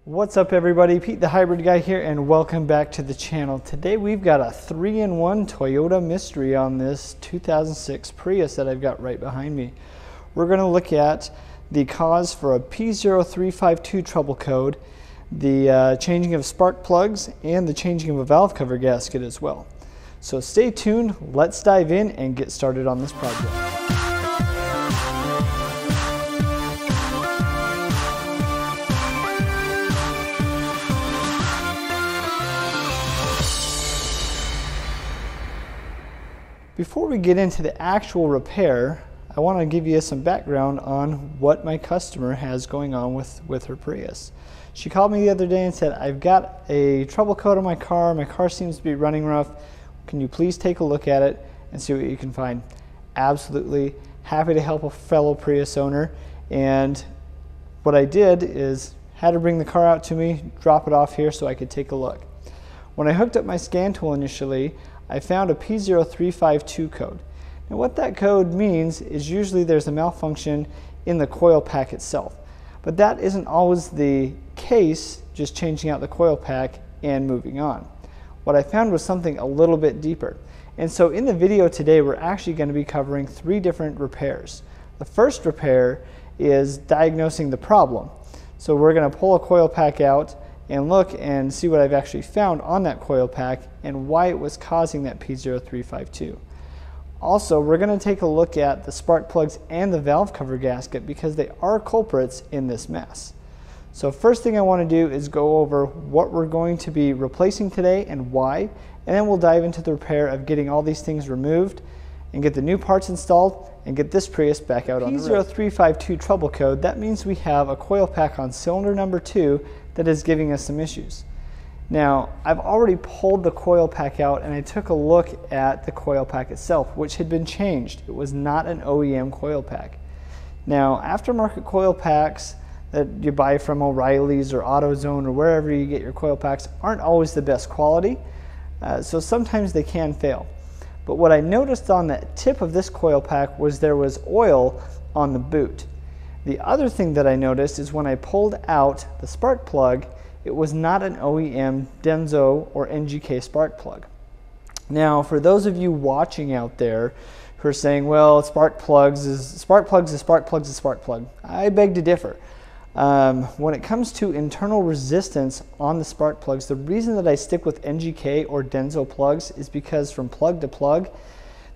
What's up everybody, Pete the Hybrid Guy here and welcome back to the channel. Today we've got a 3-in-1 Toyota mystery on this 2006 Prius that I've got right behind me. We're going to look at the cause for a P0352 trouble code, the changing of spark plugs, and the changing of a valve cover gasket as well. So stay tuned, let's dive in and get started on this project. Before we get into the actual repair, I want to give you some background on what my customer has going on with her Prius. She called me the other day and said, I've got a trouble code on my car seems to be running rough. Can you please take a look at it and see what you can find? Absolutely happy to help a fellow Prius owner. And what I did is had her bring the car out to me, drop it off here so I could take a look. When I hooked up my scan tool initially, I found a P0352 code. Now what that code means is usually there's a malfunction in the coil pack itself. But that isn't always the case, just changing out the coil pack and moving on. What I found was something a little bit deeper. And so in the video today, we're actually going to be covering 3 different repairs. The first repair is diagnosing the problem. So we're going to pull a coil pack out and look and see what I've actually found on that coil pack and why it was causing that P0352. Also, we're going to take a look at the spark plugs and the valve cover gasket because they are culprits in this mess. So first thing I want to do is go over what we're going to be replacing today and why, and then we'll dive into the repair of getting all these things removed and get the new parts installed and get this Prius back out on the road. P0352 trouble code, that means we have a coil pack on cylinder number 2 that is giving us some issues. Now, I've already pulled the coil pack out and I took a look at the coil pack itself, which had been changed. It was not an OEM coil pack. Now, aftermarket coil packs that you buy from O'Reilly's or AutoZone or wherever you get your coil packs aren't always the best quality, so sometimes they can fail. But what I noticed on the tip of this coil pack was there was oil on the boot. The other thing that I noticed is when I pulled out the spark plug, it was not an OEM Denso or NGK spark plug. Now, for those of you watching out there who are saying, well, spark plugs is spark plug, I beg to differ. When it comes to internal resistance on the spark plugs, the reason that I stick with NGK or Denso plugs is because from plug to plug,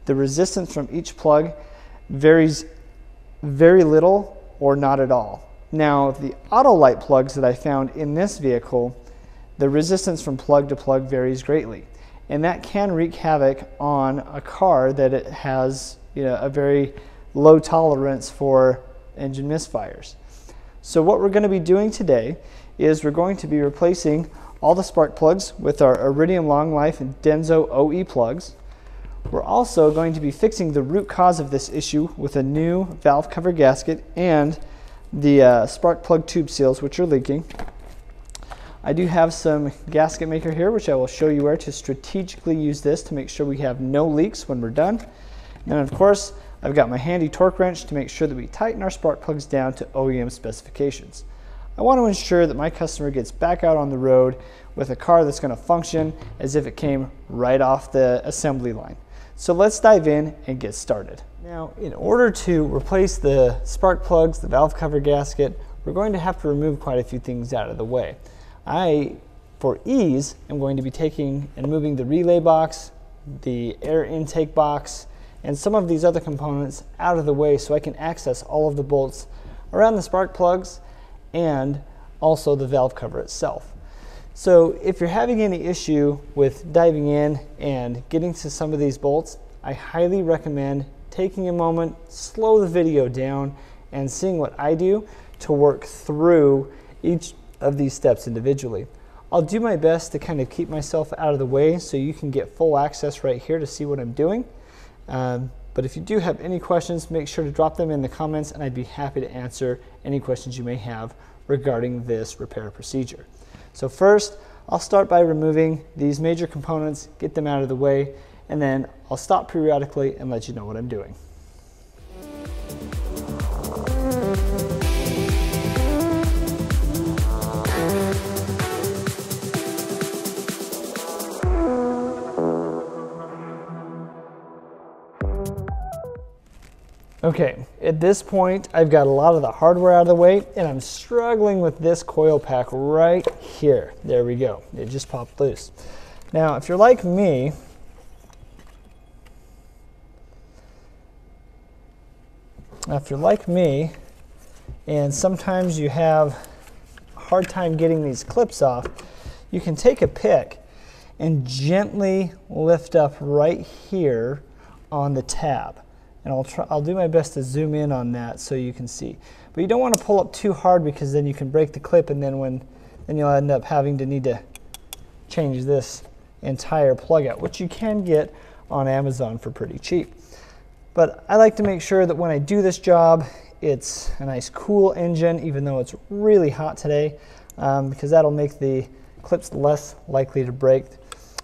the resistance from each plug varies very little or not at all. Now, the Autolite plugs that I found in this vehicle, the resistance from plug to plug varies greatly. And that can wreak havoc on a car that it has, a very low tolerance for engine misfires. So what we're going to be doing today is we're going to be replacing all the spark plugs with our Iridium Long Life and Denso OE plugs. We're also going to be fixing the root cause of this issue with a new valve cover gasket and the spark plug tube seals, which are leaking. I do have some gasket maker here, which I will show you where to strategically use this to make sure we have no leaks when we're done. And of course, I've got my handy torque wrench to make sure that we tighten our spark plugs down to OEM specifications. I want to ensure that my customer gets back out on the road with a car that's going to function as if it came right off the assembly line. So let's dive in and get started. Now, in order to replace the spark plugs, the valve cover gasket, we're going to have to remove quite a few things out of the way. I, for ease, am going to be taking and moving the relay box, the air intake box, and some of these other components out of the way so I can access all of the bolts around the spark plugs and also the valve cover itself. So if you're having any issue with diving in and getting to some of these bolts, I highly recommend taking a moment, slow the video down, and seeing what I do to work through each of these steps individually. I'll do my best to kind of keep myself out of the way so you can get full access right here to see what I'm doing. But if you do have any questions, make sure to drop them in the comments and I'd be happy to answer any questions you may have regarding this repair procedure. So first, I'll start by removing these major components, get them out of the way, and then I'll stop periodically and let you know what I'm doing. Okay, at this point, I've got a lot of the hardware out of the way, and I'm struggling with this coil pack right here. There we go. It just popped loose. Now, if you're like me, and sometimes you have a hard time getting these clips off, you can take a pick and gently lift up right here on the tab. And I'll do my best to zoom in on that so you can see. But you don't want to pull up too hard, because then you can break the clip, and then you'll end up having to need to change this entire plug out, which you can get on Amazon for pretty cheap. But I like to make sure that when I do this job, it's a nice cool engine, even though it's really hot today, because that'll make the clips less likely to break.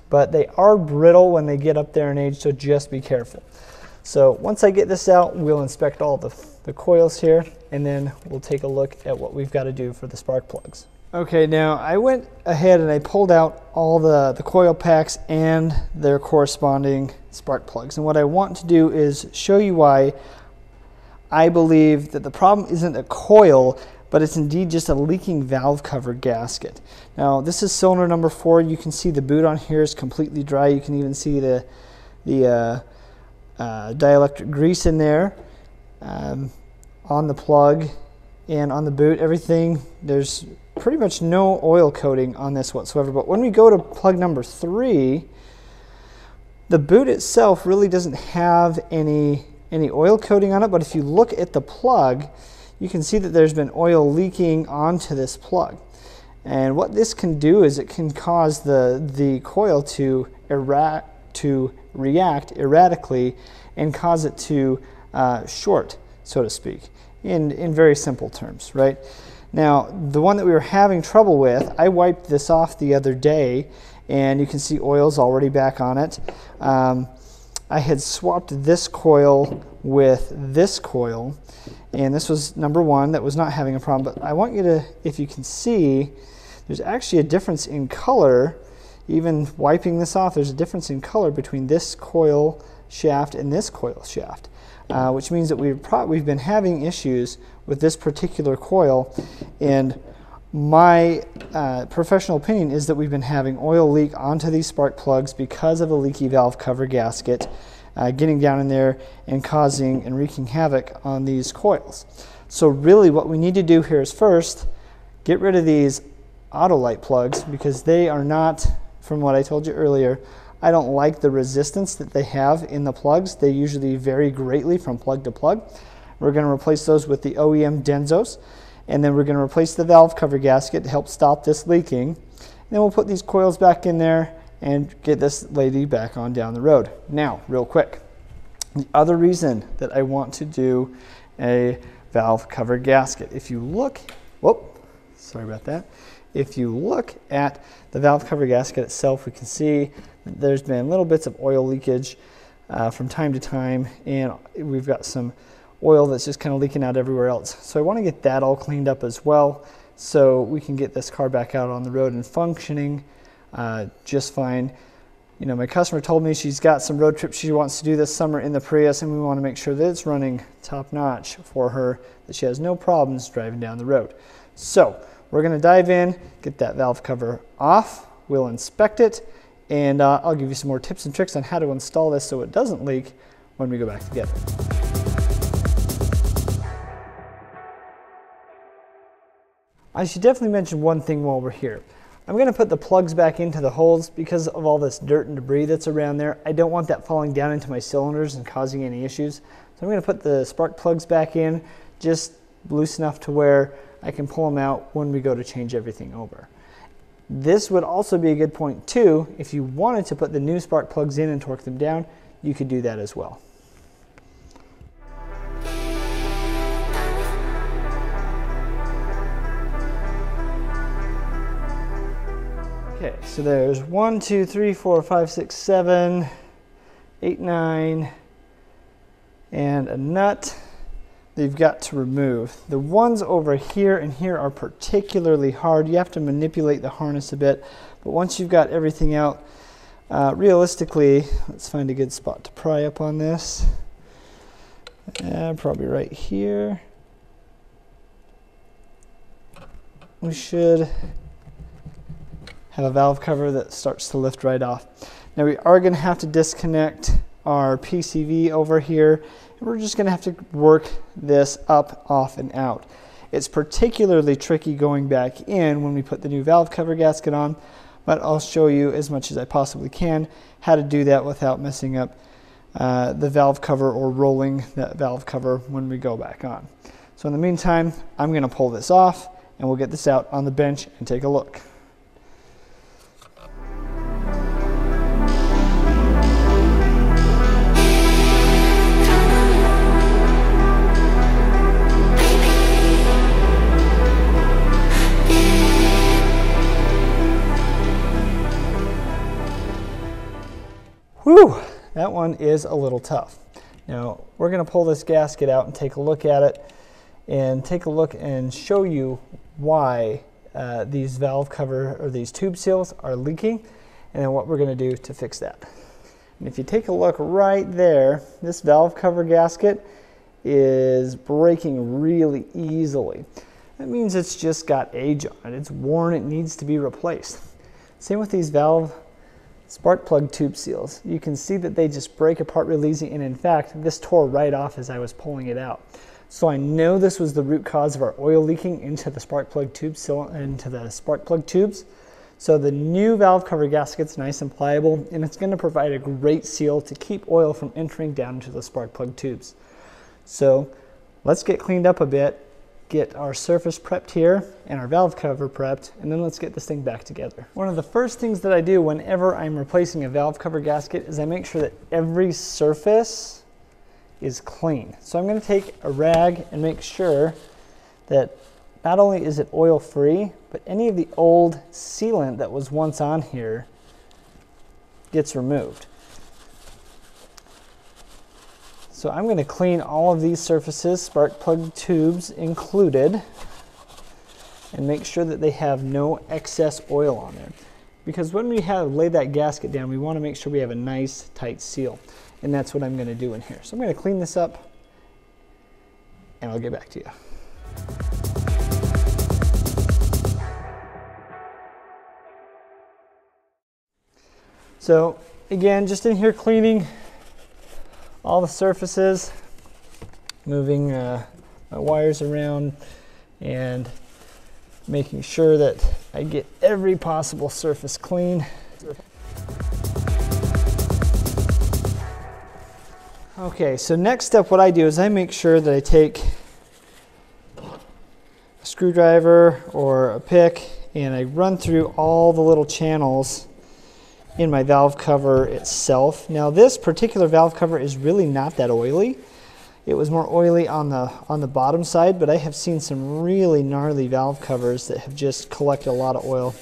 But they are brittle when they get up there in age, so just be careful. So once I get this out, we'll inspect all the coils here, and then we'll take a look at what we've got to do for the spark plugs. Okay, now I went ahead and I pulled out all the coil packs and their corresponding spark plugs. And what I want to do is show you why I believe that the problem isn't a coil, but it's indeed just a leaking valve cover gasket. Now, this is cylinder number 4. You can see the boot on here is completely dry. You can even see the dielectric grease in there on the plug and on the boot. Everything, there's pretty much no oil coating on this whatsoever. But when we go to plug number 3, the boot itself really doesn't have any oil coating on it, but if you look at the plug, you can see that there's been oil leaking onto this plug. And what this can do is it can cause the coil to react erratically and cause it to short, so to speak, in very simple terms, right? Now, the one that we were having trouble with, I wiped this off the other day, and you can see oil's already back on it. I had swapped this coil with this coil, and this was number 1 that was not having a problem. But I want you to, if you can see, there's actually a difference in color. Even wiping this off, there's a difference in color between this coil shaft and this coil shaft, which means that we've been having issues with this particular coil. And my professional opinion is that we've been having oil leak onto these spark plugs because of a leaky valve cover gasket getting down in there and causing and wreaking havoc on these coils. So really what we need to do here is first get rid of these auto light plugs, because they are not, from what I told you earlier, I don't like the resistance that they have in the plugs. They usually vary greatly from plug to plug. We're going to replace those with the OEM Denzos, and then we're going to replace the valve cover gasket to help stop this leaking. And then we'll put these coils back in there and get this lady back on down the road. Now, real quick, the other reason that I want to do a valve cover gasket, if you look, sorry about that. If you look at the valve cover gasket itself, we can see that there's been little bits of oil leakage from time to time, and we've got some oil that's just kind of leaking out everywhere else. So I want to get that all cleaned up as well, so we can get this car back out on the road and functioning just fine. You know, my customer told me she's got some road trips she wants to do this summer in the Prius, and we want to make sure that it's running top notch for her, that she has no problems driving down the road. So we're going to dive in, get that valve cover off, we'll inspect it, and I'll give you some more tips and tricks on how to install this so it doesn't leak when we go back together. I should definitely mention one thing while we're here. I'm going to put the plugs back into the holes because of all this dirt and debris that's around there. I don't want that falling down into my cylinders and causing any issues. So I'm going to put the spark plugs back in just loose enough to where I can pull them out when we go to change everything over. This would also be a good point too. If you wanted to put the new spark plugs in and torque them down, you could do that as well. Okay, so there's 1, 2, 3, 4, 5, 6, 7, 8, 9, and a nut that you've got to remove. The ones over here and here are particularly hard. You have to manipulate the harness a bit, but once you've got everything out, realistically, let's find a good spot to pry up on this. Probably right here. We should have a valve cover that starts to lift right off. Now we are going to have to disconnect our PCV over here, and we're just going to have to work this up, off, and out. It's particularly tricky going back in when we put the new valve cover gasket on, but I'll show you as much as I possibly can how to do that without messing up the valve cover or rolling that valve cover when we go back on. So in the meantime, I'm going to pull this off, and we'll get this out on the bench and take a look. Whew, that one is a little tough. Now we're going to pull this gasket out and take a look at it, and take a look and show you why these valve cover or these tube seals are leaking, and then what we're going to do to fix that. And if you take a look right there, this valve cover gasket is breaking really easily. That means it's just got age on it. It's worn, it needs to be replaced. Same with these valve spark plug tube seals. You can see that they just break apart really easy, and in fact this tore right off as I was pulling it out. So I know this was the root cause of our oil leaking into the spark plug tube seal, into the spark plug tubes. So the new valve cover gasket's nice and pliable, and it's going to provide a great seal to keep oil from entering down into the spark plug tubes. So let's get cleaned up a bit, get our surface prepped here and our valve cover prepped, and then let's get this thing back together. One of the first things that I do whenever I'm replacing a valve cover gasket is I make sure that every surface is clean. So I'm going to take a rag and make sure that not only is it oil free, but any of the old sealant that was once on here gets removed. So I'm going to clean all of these surfaces, spark plug tubes included, and make sure that they have no excess oil on there. Because when we lay that gasket down, we want to make sure we have a nice tight seal. And that's what I'm going to do in here. So I'm going to clean this up, and I'll get back to you. So again, just in here cleaning all the surfaces, moving my wires around and making sure that I get every possible surface clean. Okay, so next step, what I do is I make sure that I take a screwdriver or a pick and I run through all the little channels in my valve cover itself. Now this particular valve cover is really not that oily. It was more oily on the bottom side, but I have seen some really gnarly valve covers that have just collected a lot of oil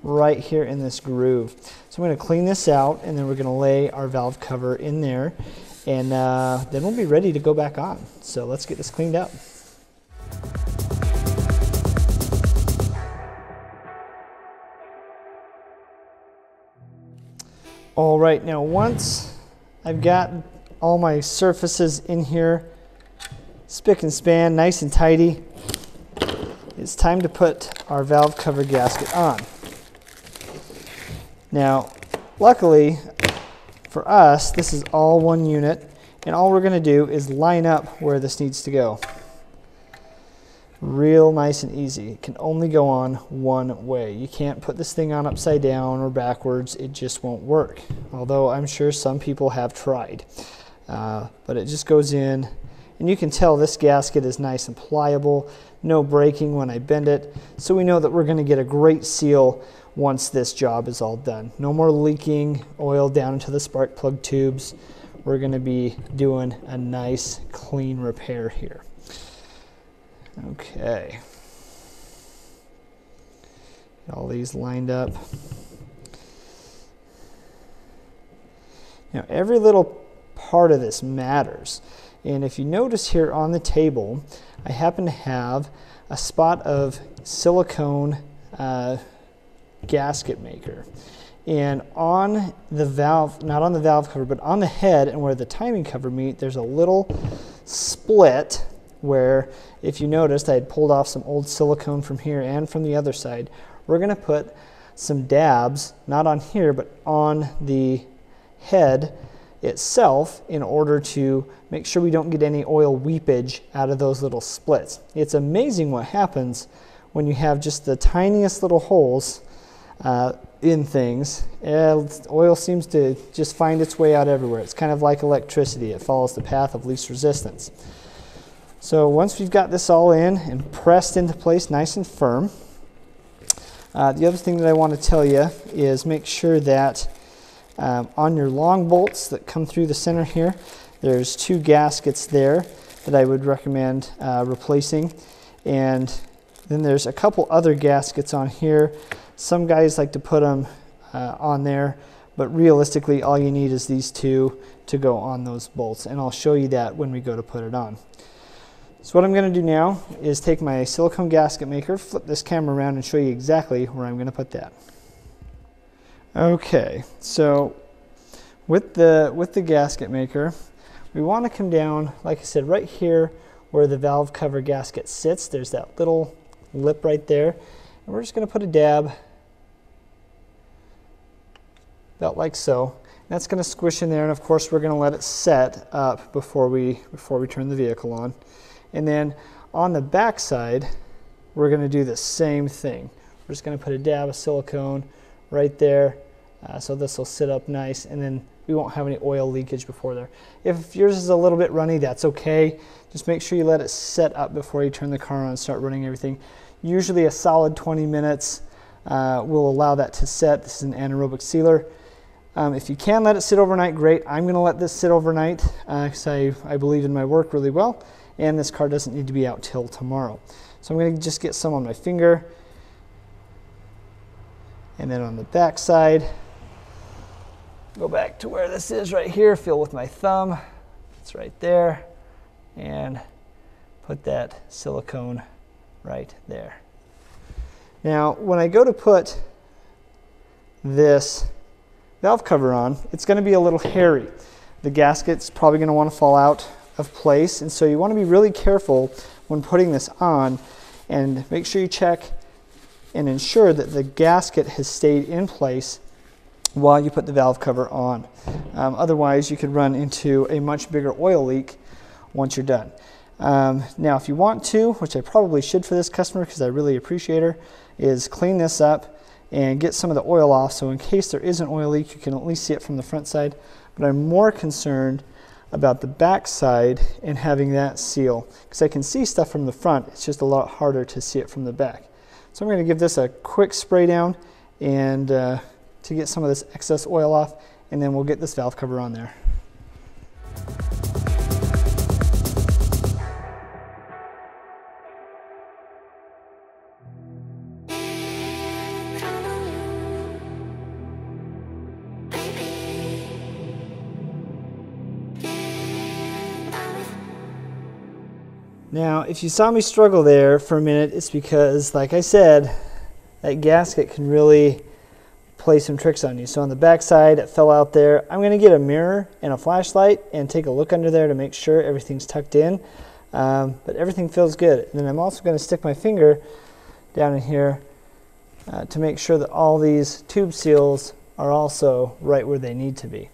right here in this groove. So I'm going to clean this out, and then we're going to lay our valve cover in there, and then we'll be ready to go back on. So let's get this cleaned up. All right, now once I've got all my surfaces in here spick and span, nice and tidy, it's time to put our valve cover gasket on. Now, luckily for us, this is all one unit, and all we're going to do is line up where this needs to go. Real nice and easy. It can only go on one way. You can't put this thing on upside down or backwards. It just won't work. Although I'm sure some people have tried. But it just goes in, and you can tell this gasket is nice and pliable. No breaking when I bend it. So we know that we're going to get a great seal once this job is all done. No more leaking oil down into the spark plug tubes. We're going to be doing a nice clean repair here. Okay, got all these lined up. Now every little part of this matters, and if you notice here on the table, I happen to have a spot of silicone gasket maker, and on the valve, not on the valve cover, but on the head and where the timing cover meet, there's a little split where, if you noticed, I had pulled off some old silicone from here and from the other side. We're going to put some dabs, not on here, but on the head itself in order to make sure we don't get any oil weepage out of those little splits. It's amazing what happens when you have just the tiniest little holes in things. Oil seems to just find its way out everywhere. It's kind of like electricity. It follows the path of least resistance. So once we've got this all in and pressed into place nice and firm, the other thing that I want to tell you is make sure that on your long bolts that come through the center here, there's 2 gaskets there that I would recommend replacing. And then there's a couple other gaskets on here. Some guys like to put them on there, but realistically all you need is these 2 to go on those bolts, and I'll show you that when we go to put it on. So what I'm going to do now is take my silicone gasket maker, flip this camera around and show you exactly where I'm going to put that. Okay, so with the gasket maker, we want to come down, like I said, right here where the valve cover gasket sits. There's that little lip right there, and we're just going to put a dab about like so. That's going to squish in there, and of course we're going to let it set up before we turn the vehicle on. And then on the back side, we're going to do the same thing. We're just going to put a dab of silicone right there, so this will sit up nice, and then we won't have any oil leakage before there. If yours is a little bit runny, that's okay. Just make sure you let it set up before you turn the car on and start running everything. Usually a solid 20 minutes will allow that to set. This is an anaerobic sealer. If you can let it sit overnight, great. I'm going to let this sit overnight because I believe in my work really well, and this car doesn't need to be out till tomorrow. So I'm going to just get some on my finger, and then on the back side, go back to where this is right here, feel with my thumb, it's right there, and put that silicone right there. Now when I go to put this valve cover on, it's going to be a little hairy. The gasket's probably going to want to fall out of place, and so you want to be really careful when putting this on and make sure you check and ensure that the gasket has stayed in place while you put the valve cover on. Otherwise you could run into a much bigger oil leak once you're done. Now if you want to, which I probably should for this customer because I really appreciate her, is clean this up and get some of the oil off, so in case there is an oil leak you can at least see it from the front side. But I'm more concerned about the back side and having that seal, because I can see stuff from the front, it's just a lot harder to see it from the back. So I'm going to give this a quick spray down and to get some of this excess oil off, and then we'll get this valve cover on there. Now, if you saw me struggle there for a minute, it's because, like I said, that gasket can really play some tricks on you. So on the back side, it fell out there. I'm going to get a mirror and a flashlight and take a look under there to make sure everything's tucked in. But everything feels good. And then I'm also going to stick my finger down in here to make sure that all these tube seals are also right where they need to be.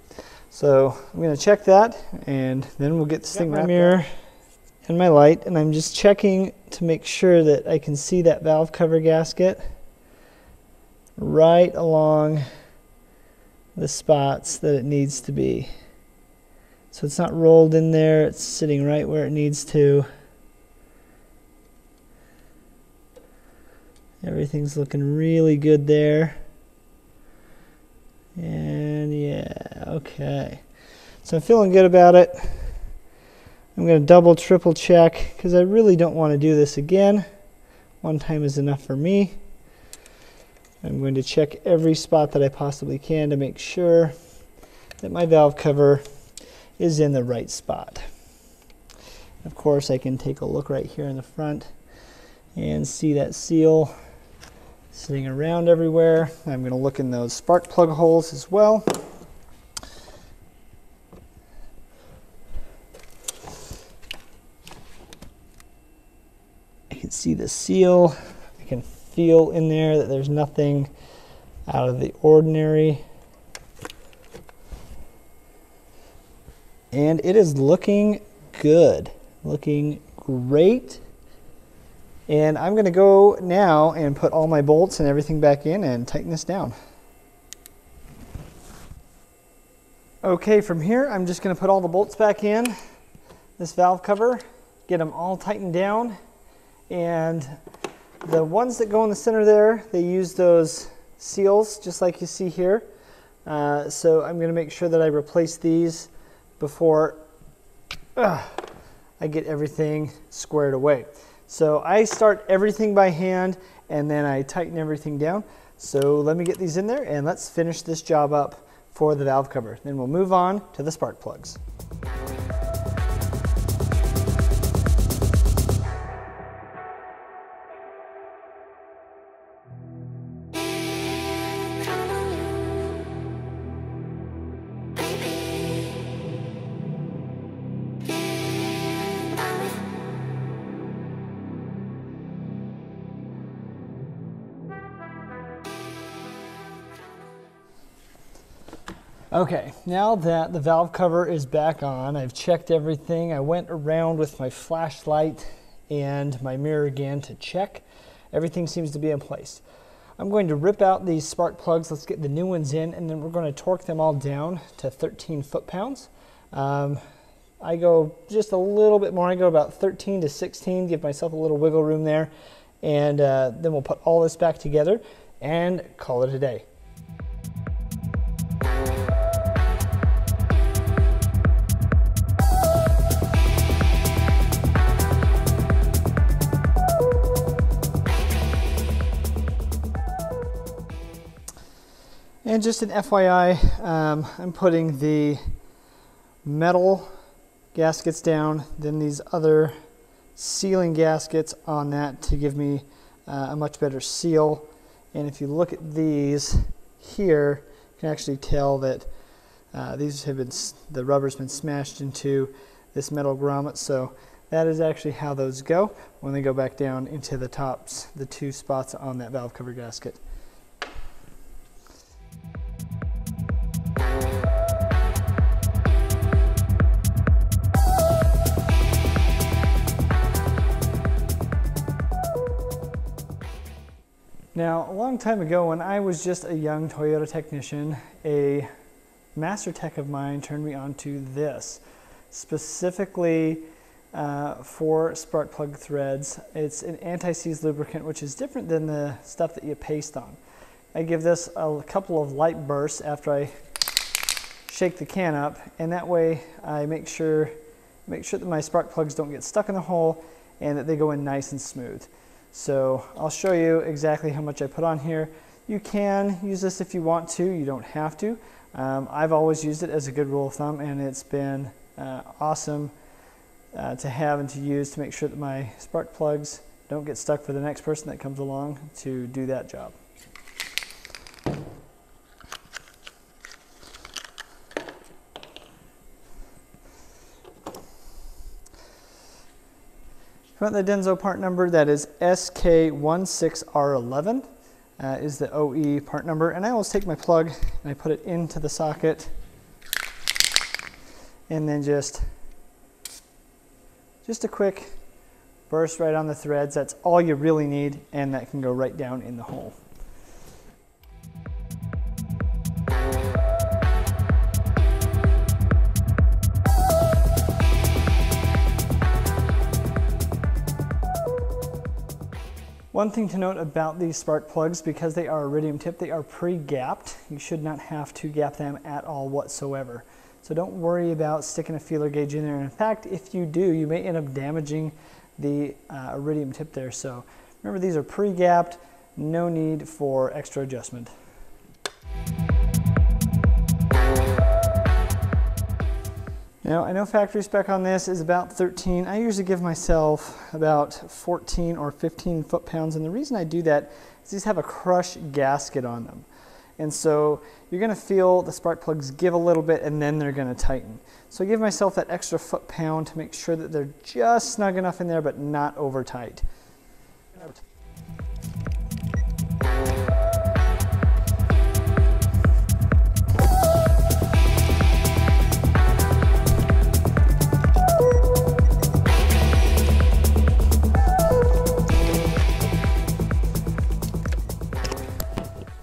So I'm going to check that, and then we'll get this thing wrapped up. And my light, and I'm just checking to make sure that I can see that valve cover gasket right along the spots that it needs to be. So it's not rolled in there, it's sitting right where it needs to. Everything's looking really good there. And yeah, okay. So I'm feeling good about it. I'm going to double, triple check because I really don't want to do this again. One time is enough for me. I'm going to check every spot that I possibly can to make sure that my valve cover is in the right spot. Of course, I can take a look right here in the front and see that seal sitting around everywhere. I'm going to look in those spark plug holes as well. see the seal. I can feel in there that there's nothing out of the ordinary. And it is looking good, looking great. And I'm going to go now and put all my bolts and everything back in and tighten this down. Okay, from here I'm just going to put all the bolts back in this valve cover, get them all tightened down. And the ones that go in the center there, they use those seals just like you see here. So I'm going to make sure that I replace these before I get everything squared away. So I start everything by hand and then I tighten everything down. So let me get these in there and let's finish this job up for the valve cover. Then we'll move on to the spark plugs. Okay, now that the valve cover is back on, I've checked everything. I went around with my flashlight and my mirror again to check. Everything seems to be in place. I'm going to rip out these spark plugs. Let's get the new ones in, and then we're going to torque them all down to 13 foot-pounds. I go just a little bit more. I go about 13 to 16, give myself a little wiggle room there, and then we'll put all this back together and call it a day. And just an FYI, I'm putting the metal gaskets down, then these other sealing gaskets on that to give me a much better seal. And if you look at these here, you can actually tell that these have been, the rubber's been smashed into this metal grommet. So that is actually how those go when they go back down into the tops, the two spots on that valve cover gasket. Now, a long time ago when I was just a young Toyota technician, a master tech of mine turned me on to this, specifically for spark plug threads. It's an anti-seize lubricant, which is different than the stuff that you paste on. I give this a couple of light bursts after I shake the can up, and that way I make sure that my spark plugs don't get stuck in the hole and that they go in nice and smooth. So I'll show you exactly how much I put on here. You can use this if you want to, you don't have to. I've always used it as a good rule of thumb, and it's been awesome to have and to use to make sure that my spark plugs don't get stuck for the next person that comes along to do that job. The Denso part number, that is SK16R11 is the OE part number, and I always take my plug and I put it into the socket and then just a quick burst right on the threads. That's all you really need, and that can go right down in the hole. One thing to note about these spark plugs, because they are iridium tip, they are pre-gapped. You should not have to gap them at all whatsoever. So don't worry about sticking a feeler gauge in there. In fact, if you do, you may end up damaging the iridium tip there. So remember, these are pre-gapped, no need for extra adjustment. Now, I know factory spec on this is about 13. I usually give myself about 14 or 15 foot-pounds, and the reason I do that is these have a crush gasket on them. And so you're going to feel the spark plugs give a little bit, and then they're going to tighten. So I give myself that extra foot-pound to make sure that they're just snug enough in there, but not over tight.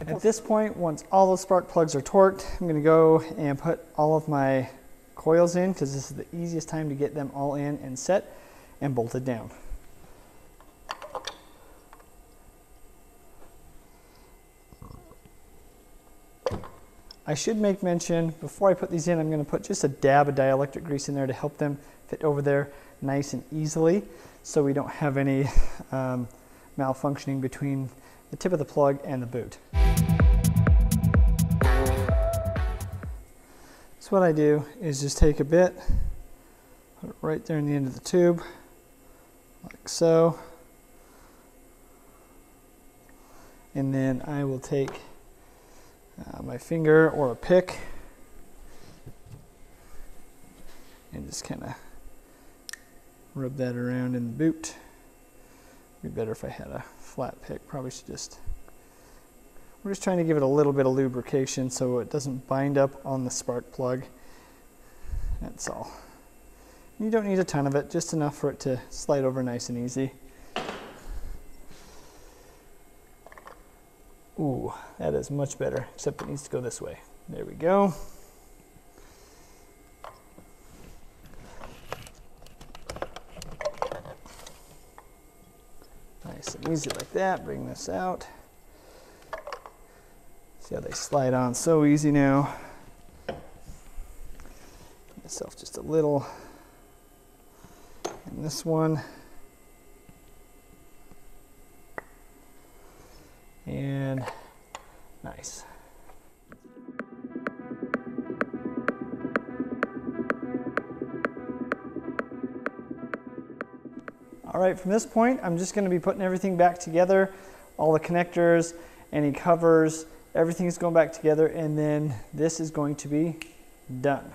At this point, once all those spark plugs are torqued, I'm going to go and put all of my coils in, because this is the easiest time to get them all in and set and bolted down. I should make mention, before I put these in, I'm going to put just a dab of dielectric grease in there to help them fit over there nice and easily, so we don't have any malfunctioning between the tip of the plug and the boot. So what I do is just take a bit, put it right there in the end of the tube, like so. And then I will take my finger or a pick and just kind of rub that around in the boot. It'd be better if I had a flat pick. Probably should we're just trying to give it a little bit of lubrication so it doesn't bind up on the spark plug. That's all. You don't need a ton of it, just enough for it to slide over nice and easy. Ooh, that is much better, except it needs to go this way. There we go. Nice and easy like that. Bring this out. See how they slide on so easy now. Give myself just a little in this one. And nice. All right, from this point, I'm just going to be putting everything back together, all the connectors, any covers, everything is going back together, and then this is going to be done.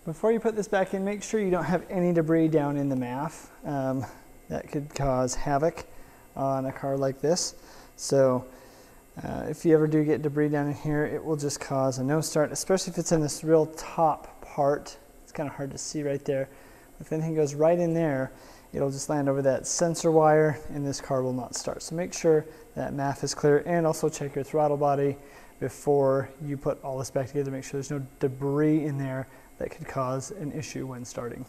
Before you put this back in, make sure you don't have any debris down in the MAF. That could cause havoc on a car like this. So if you ever do get debris down in here, it will just cause a no start, especially if it's in this real top part. It's kind of hard to see right there. If anything goes right in there, it'll just land over that sensor wire and this car will not start. So make sure that MAF is clear, and also check your throttle body before you put all this back together. Make sure there's no debris in there that could cause an issue when starting.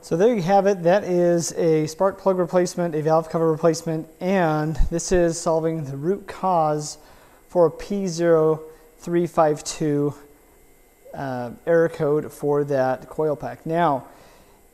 So there you have it. That is a spark plug replacement, a valve cover replacement, and this is solving the root cause for a P0352 error code for that coil pack. Now,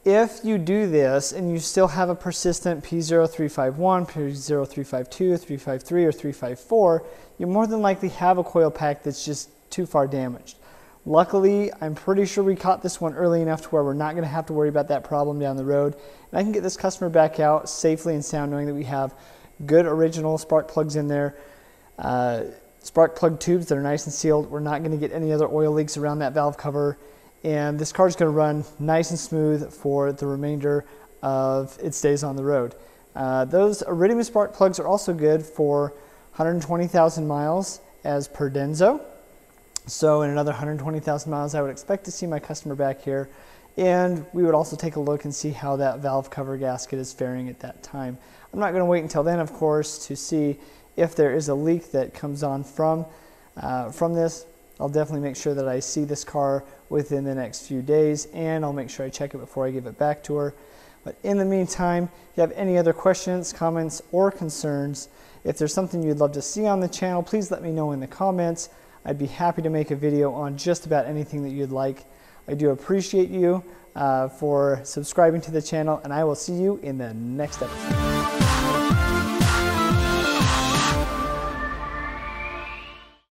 if you do this and you still have a persistent P0351, P0352, 353, or 354, you more than likely have a coil pack that's just too far damaged. Luckily, I'm pretty sure we caught this one early enough to where we're not going to have to worry about that problem down the road. And I can get this customer back out safely and sound, knowing that we have good original spark plugs in there. Spark plug tubes that are nice and sealed. We're not going to get any other oil leaks around that valve cover. And this car is going to run nice and smooth for the remainder of its days on the road. Those Iridium spark plugs are also good for 120,000 miles as per Denso. So in another 120,000 miles, I would expect to see my customer back here. And we would also take a look and see how that valve cover gasket is faring at that time. I'm not going to wait until then, of course, to see if there is a leak that comes on from this. I'll definitely make sure that I see this car within the next few days, and I'll make sure I check it before I give it back to her. But in the meantime, if you have any other questions, comments, or concerns, if there's something you'd love to see on the channel, please let me know in the comments. I'd be happy to make a video on just about anything that you'd like. I do appreciate you for subscribing to the channel, and I will see you in the next episode.